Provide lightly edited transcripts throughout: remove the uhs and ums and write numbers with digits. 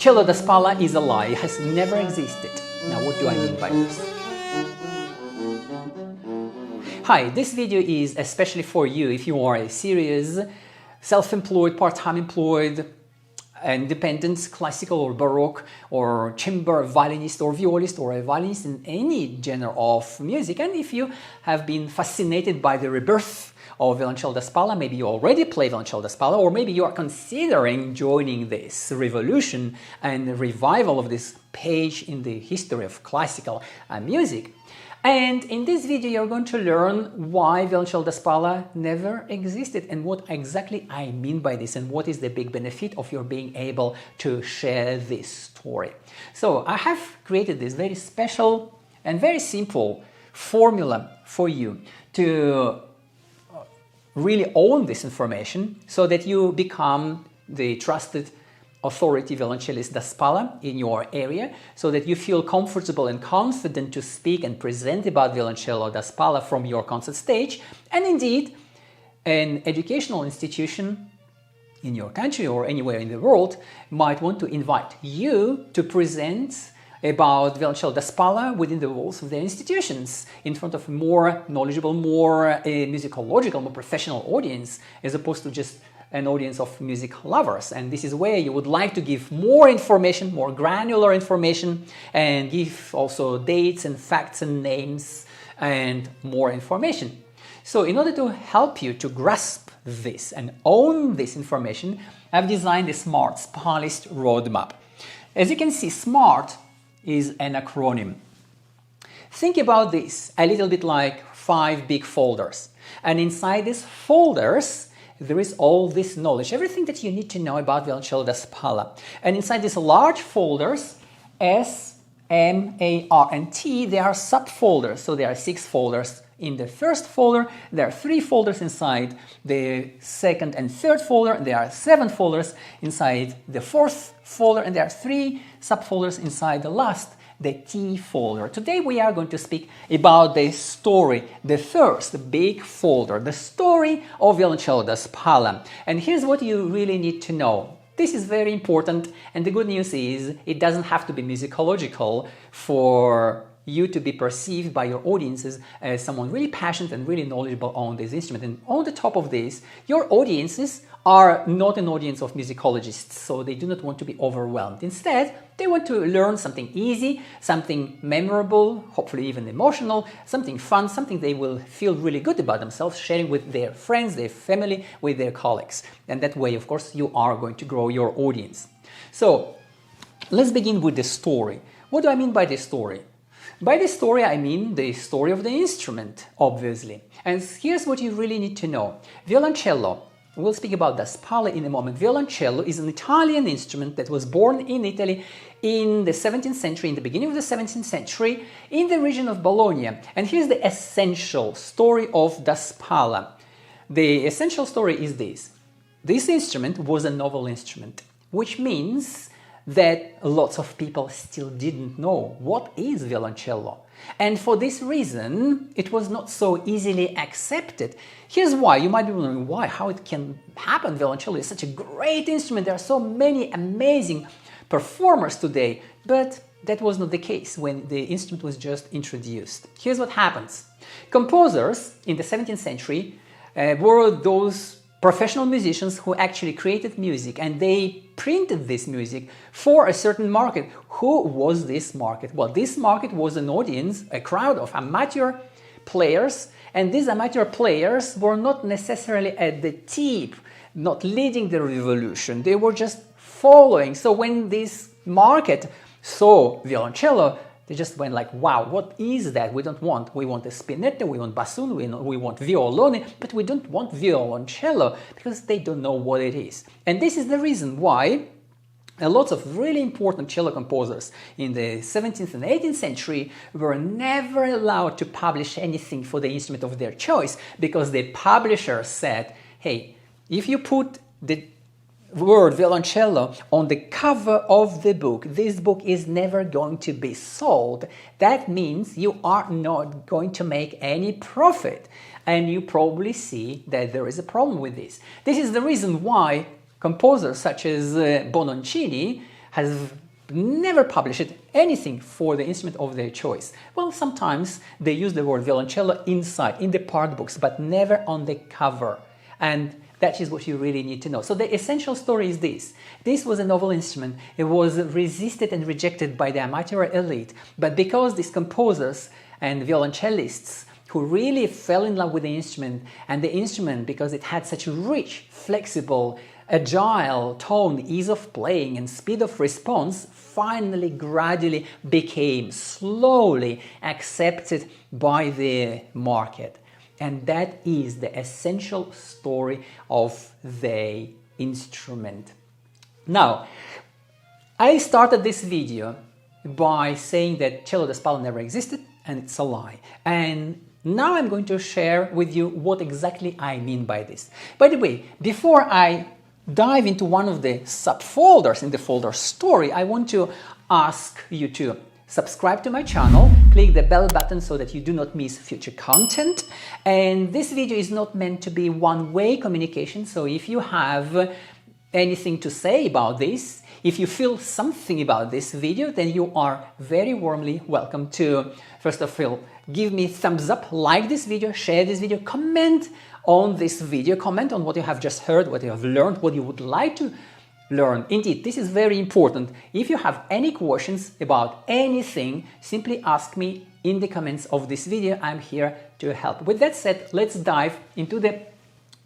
Cello da Spalla is a lie, it has never existed. Now, what do I mean by this? Hi, this video is especially for you if you are a serious, self-employed, part-time employed, independent, classical or baroque or chamber violinist or violist or a violinist in any genre of music, and if you have been fascinated by the rebirth of Violoncello da Spalla, maybe you already play Violoncello da Spalla, or maybe you are considering joining this revolution and revival of this page in the history of classical music. And in this video you're going to learn why Violoncello da Spalla never existed and what exactly I mean by this and what is the big benefit of your being able to share this story. So I have created this very special and very simple formula for you to really own this information so that you become the trusted authority violoncellist da Spalla in your area, so that you feel comfortable and confident to speak and present about Violoncello da Spalla from your concert stage, and indeed an educational institution in your country or anywhere in the world might want to invite you to present about Violoncello da Spalla within the walls of their institutions in front of a more knowledgeable, more musicological, more professional audience, as opposed to just an audience of music lovers. And this is where you would like to give more information, more granular information, and give also dates and facts and names and more information. So in order to help you to grasp this and own this information, I've designed the S.M.A.R.T, Spallist Roadmap. As you can see, S.M.A.R.T is an acronym. Think about this a little bit like 5 big folders. And inside these folders, there is all this knowledge, everything that you need to know about Violoncello da Spalla. And inside these large folders, S, M, A, R, and T, there are subfolders. So there are 6 folders in the first folder, there are 3 folders inside the second and third folder, there are 7 folders inside the fourth folder, and there are 3 subfolders inside the last, the T folder. Today we are going to speak about the story, the first big folder, the story of Violoncello da Spalla. And here's what you really need to know. This is very important, and the good news is it doesn't have to be musicological for you to be perceived by your audiences as someone really passionate and really knowledgeable on this instrument. And on the top of this, your audiences are not an audience of musicologists, so they do not want to be overwhelmed. Instead, they want to learn something easy, something memorable, hopefully even emotional, something fun, something they will feel really good about themselves, sharing with their friends, their family, with their colleagues. And that way, of course, you are going to grow your audience. So, let's begin with the story. What do I mean by the story? By the story, I mean the story of the instrument, obviously. And here's what you really need to know. Violoncello, we'll speak about da Spalla in a moment. Violoncello is an Italian instrument that was born in Italy in the 17th century, in the beginning of the 17th century, in the region of Bologna. And here's the essential story of da Spalla. The essential story is this. This instrument was a novel instrument, which means that lots of people still didn't know what is violoncello. And for this reason, it was not so easily accepted. Here's why. You might be wondering why, how it can happen. Violoncello is such a great instrument. There are so many amazing performers today. But that was not the case when the instrument was just introduced. Here's what happens. Composers in the 17th century were those professional musicians who actually created music, and they printed this music for a certain market. Who was this market? Well, this market was an audience, a crowd of amateur players, and these amateur players were not necessarily at the tip, not leading the revolution. They were just following. So when this market saw violoncello, they just went like, wow, what is that? We want a spinetta, we want bassoon, we want violone, but we don't want violoncello, because they don't know what it is. And this is the reason why a lot of really important cello composers in the 17th and 18th century were never allowed to publish anything for the instrument of their choice, because the publisher said, hey, if you put the word violoncello on the cover of the book, this book is never going to be sold. That means you are not going to make any profit. And you probably see that there is a problem with this. This is the reason why composers such as Bononcini has never published anything for the instrument of their choice. Well, sometimes they use the word violoncello inside, in the part books, but never on the cover. And that is what you really need to know. So the essential story is this. This was a novel instrument. It was resisted and rejected by the amateur elite. But because these composers and violoncellists who really fell in love with the instrument, and the instrument, because it had such a rich, flexible, agile tone, ease of playing and speed of response, finally, gradually became slowly accepted by the market. And that is the essential story of the instrument. Now, I started this video by saying that cello da Spalla never existed, and it's a lie. And now I'm going to share with you what exactly I mean by this. By the way, before I dive into one of the subfolders in the folder story, I want to ask you to subscribe to my channel, click the bell button so that you do not miss future content. And this video is not meant to be one-way communication, so if you have anything to say about this, if you feel something about this video, then you are very warmly welcome to, first of all, give me thumbs up, like this video, share this video, comment on this video, comment on what you have just heard, what you have learned, what you would like to learn. Indeed, this is very important. If you have any questions about anything, simply ask me in the comments of this video. I'm here to help. With that said, let's dive into the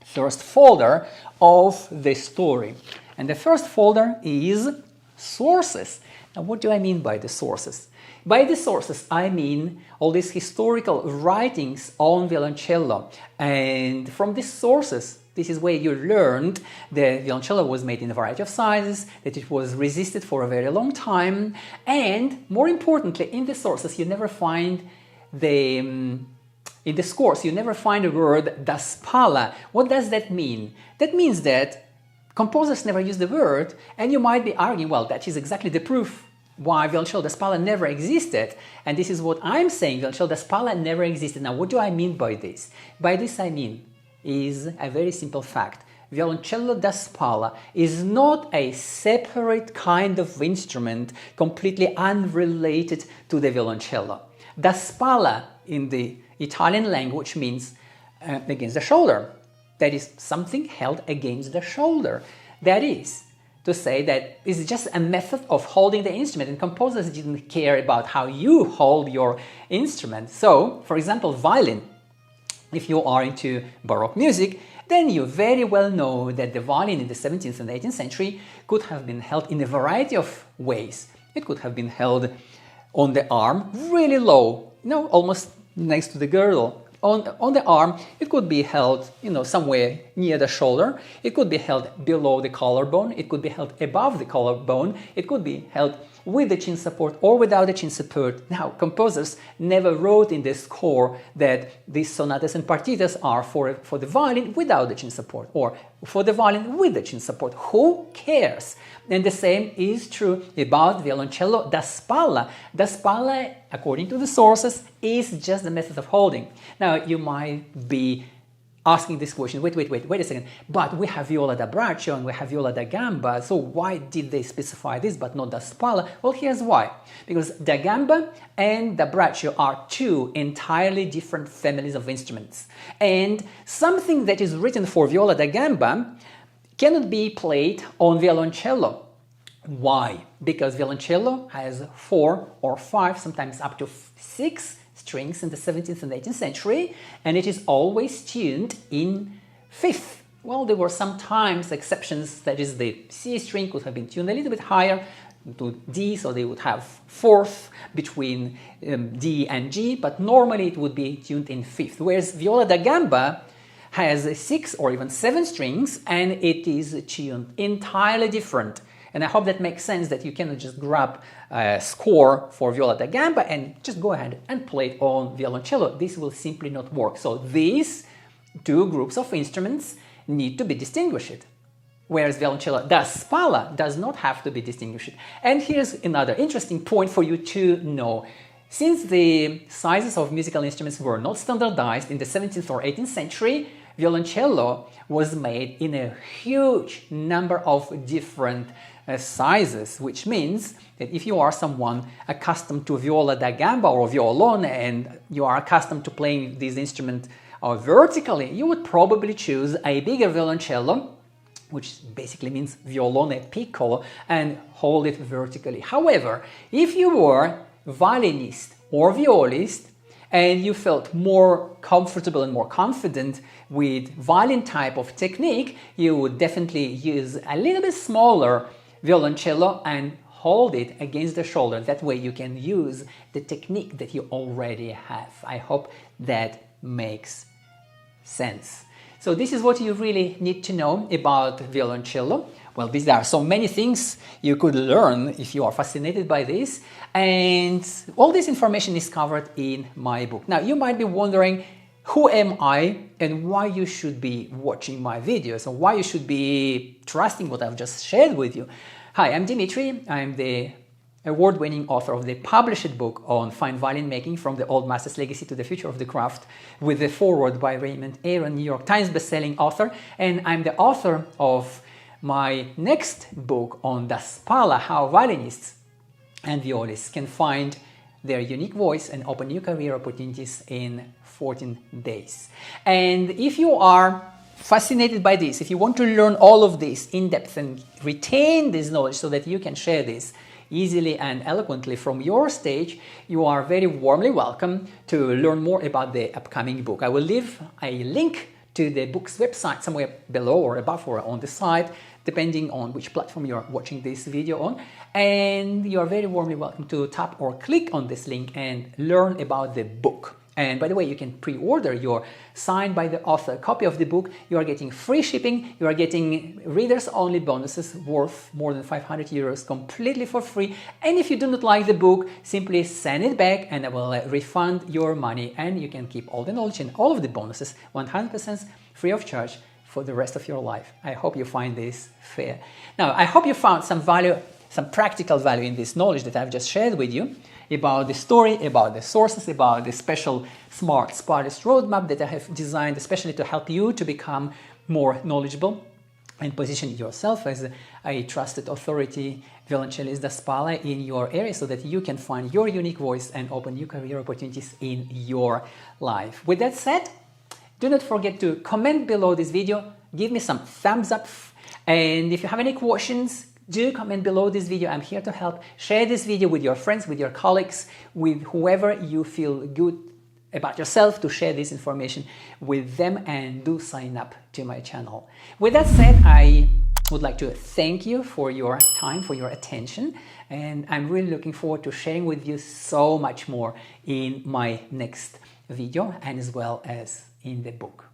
first folder of the story. And the first folder is sources. Now, what do I mean by the sources? By the sources, I mean all these historical writings on violoncello. And from these sources, this is where you learned that violoncello was made in a variety of sizes, that it was resisted for a very long time, and more importantly, in the sources, you never find in the scores, you never find the word da Spalla. What does that mean? That means that composers never use the word, and you might be arguing, well, that is exactly the proof why Violoncello da Spalla never existed. And this is what I'm saying, Violoncello da Spalla never existed. Now, what do I mean by this? By this I mean is a very simple fact. Violoncello da Spalla is not a separate kind of instrument completely unrelated to the violoncello. Da Spalla in the Italian language means against the shoulder. That is something held against the shoulder. That is to say that it's just a method of holding the instrument, and composers didn't care about how you hold your instrument. So, for example, violin. If you are into baroque music, then you very well know that the violin in the 17th and 18th century could have been held in a variety of ways. It could have been held on the arm, really low, almost next to the girdle. On the arm, it could be held, somewhere near the shoulder. It could be held below the collarbone. It could be held above the collarbone. It could be held with the chin support or without the chin support. Now, composers never wrote in the score that these sonatas and partitas are for the violin without the chin support or for the violin with the chin support. Who cares? And the same is true about Violoncello da Spalla. Da Spalla, according to the sources, is just the method of holding. Now, you might be asking this question, wait a second, but we have Viola da braccio and we have Viola da gamba, so why did they specify this but not da Spalla? Well, here's why. Because da gamba and da braccio are two entirely different families of instruments. And something that is written for Viola da gamba cannot be played on violoncello. Why? Because violoncello has 4 or 5, sometimes up to 6 strings in the 17th and 18th century, and it is always tuned in 5th. Well, there were sometimes exceptions, that is, the C string could have been tuned a little bit higher to D, so they would have 4th between D and G, but normally it would be tuned in 5th. Whereas Viola da gamba has 6 or even 7 strings, and it is tuned entirely different. And I hope that makes sense, that you cannot just grab a score for Viola da gamba and just go ahead and play it on violoncello. This will simply not work. So these two groups of instruments need to be distinguished, whereas violoncello da Spalla does not have to be distinguished. And here's another interesting point for you to know. Since the sizes of musical instruments were not standardized in the 17th or 18th century, violoncello was made in a huge number of different sizes, which means that if you are someone accustomed to viola da gamba or violin and you are accustomed to playing this instrument vertically, you would probably choose a bigger violoncello, which basically means violone piccolo, and hold it vertically. However, if you were violinist or violist and you felt more comfortable and more confident with violin type of technique, you would definitely use a little bit smaller violoncello and hold it against the shoulder. That way you can use the technique that you already have. I hope that makes sense. So this is what you really need to know about violoncello. Well, there are so many things you could learn if you are fascinated by this, and all this information is covered in my book. Now, you might be wondering, who am I and why you should be watching my videos, or why you should be trusting what I've just shared with you. Hi, I'm Dimitri. I'm the award-winning author of the published book on fine violin making, From the Old Master's Legacy to the Future of the Craft, with the foreword by Raymond Aron, New York Times bestselling author. And I'm the author of my next book on Da Spalla, how violinists and violists can find their unique voice and open new career opportunities in 14 days. And if you are fascinated by this, if you want to learn all of this in depth and retain this knowledge so that you can share this easily and eloquently from your stage, you are very warmly welcome to learn more about the upcoming book. I will leave a link to the book's website somewhere below or above or on the side, depending on which platform you're watching this video on. And you are very warmly welcome to tap or click on this link and learn about the book. And by the way, you can pre-order your signed by the author copy of the book. You are getting free shipping. You are getting readers-only bonuses worth more than 500 euros completely for free. And if you do not like the book, simply send it back and I will refund your money. And you can keep all the knowledge and all of the bonuses 100% free of charge for the rest of your life. I hope you find this fair. Now, I hope you found some value, some practical value in this knowledge that I've just shared with you about the story, about the sources, about the special S.M.A.R.T. Spallist Roadmap that I have designed especially to help you to become more knowledgeable and position yourself as a trusted authority violoncellist da Spalla in your area so that you can find your unique voice and open new career opportunities in your life. With that said, do not forget to comment below this video, give me some thumbs up, and if you have any questions, do comment below this video. I'm here to help. Share this video with your friends, with your colleagues, with whoever you feel good about yourself to share this information with them, and do sign up to my channel. With that said, I would like to thank you for your time, for your attention, and I'm really looking forward to sharing with you so much more in my next video and as well as in the book.